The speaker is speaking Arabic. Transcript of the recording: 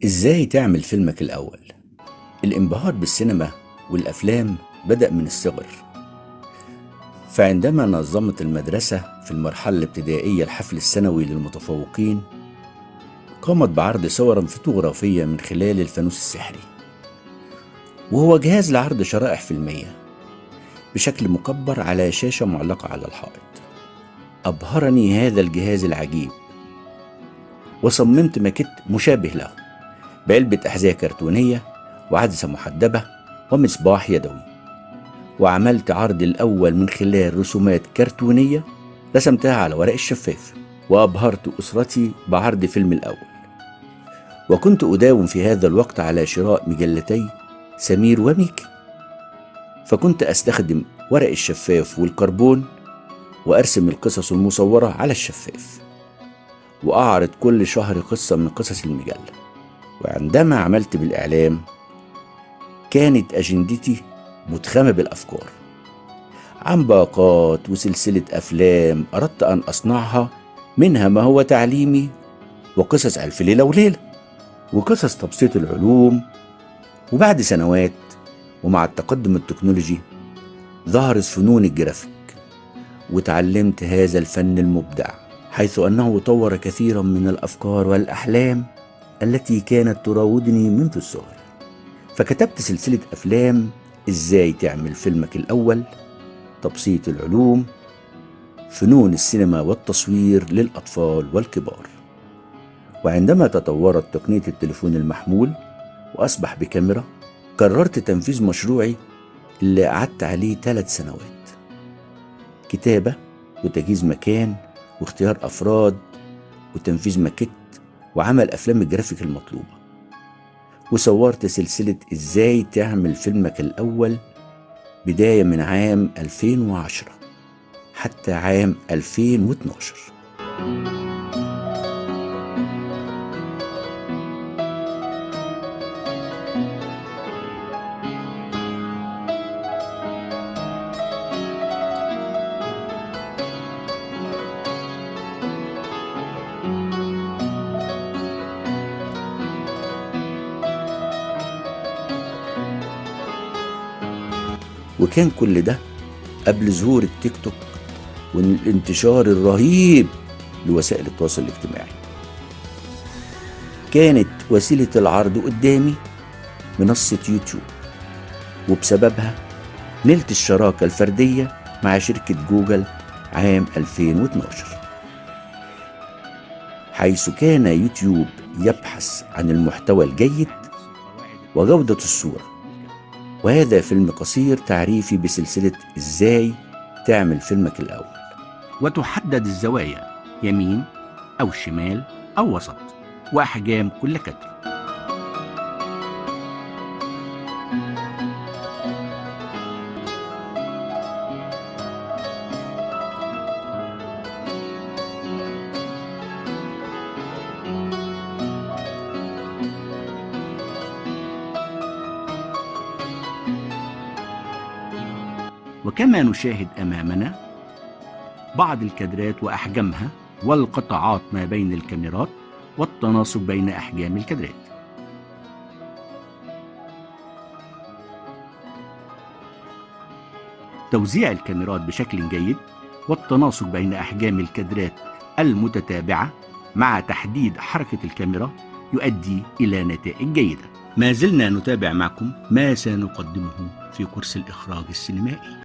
إزاي تعمل فيلمك الأول؟ الانبهار بالسينما والأفلام بدأ من الصغر. فعندما نظمت المدرسة في المرحلة الابتدائية الحفل السنوي للمتفوقين، قامت بعرض صورا فوتوغرافية من خلال الفانوس السحري، وهو جهاز لعرض شرائح فيلمية بشكل مكبر على شاشة معلقة على الحائط. أبهرني هذا الجهاز العجيب، وصممت ماكيت مشابه له بعلبة أحذية كرتونية وعدسة محدبة ومصباح يدوي، وعملت عرض الأول من خلال رسومات كرتونية رسمتها على ورق الشفاف، وأبهرت أسرتي بعرض فيلم الأول. وكنت أداوم في هذا الوقت على شراء مجلتي سمير وميكي، فكنت أستخدم ورق الشفاف والكربون وأرسم القصص المصورة على الشفاف، وأعرض كل شهر قصة من قصص المجلة. وعندما عملت بالإعلام كانت أجندتي متخمة بالأفكار عن باقات وسلسلة أفلام أردت أن أصنعها، منها ما هو تعليمي وقصص ألف ليلة وليلة وقصص تبسيط العلوم. وبعد سنوات ومع التقدم التكنولوجي ظهرت فنون الجرافيك، وتعلمت هذا الفن المبدع، حيث أنه طور كثيرا من الأفكار والأحلام التي كانت تراودني منذ الصغر. فكتبت سلسلة أفلام: إزاي تعمل فيلمك الأول، تبسيط العلوم، فنون السينما والتصوير للأطفال والكبار. وعندما تطورت تقنية التليفون المحمول وأصبح بكاميرا، قررت تنفيذ مشروعي اللي قعدت عليه 3 سنوات: كتابة وتجهيز مكان واختيار أفراد وتنفيذ ماكيت وعمل أفلام الجرافيك المطلوبة. وصورت سلسلة إزاي تعمل فيلمك الأول بداية من عام 2010 حتى عام 2012. وكان كل ده قبل ظهور التيك توك والانتشار الرهيب لوسائل التواصل الاجتماعي. كانت وسيلة العرض قدامي منصة يوتيوب، وبسببها نلت الشراكة الفردية مع شركة جوجل عام 2012، حيث كان يوتيوب يبحث عن المحتوى الجيد وجودة الصورة. وهذا فيلم قصير تعريفي بسلسلة إزاي تعمل فيلمك الأول. وتحدد الزوايا يمين أو شمال أو وسط، وأحجام كل كادر. وكما نشاهد أمامنا بعض الكادرات وأحجامها والقطعات ما بين الكاميرات والتناسق بين أحجام الكادرات. توزيع الكاميرات بشكل جيد والتناسق بين أحجام الكادرات المتتابعة مع تحديد حركة الكاميرا يؤدي إلى نتائج جيدة. ما زلنا نتابع معكم ما سنقدمه في كورس الإخراج السينمائي.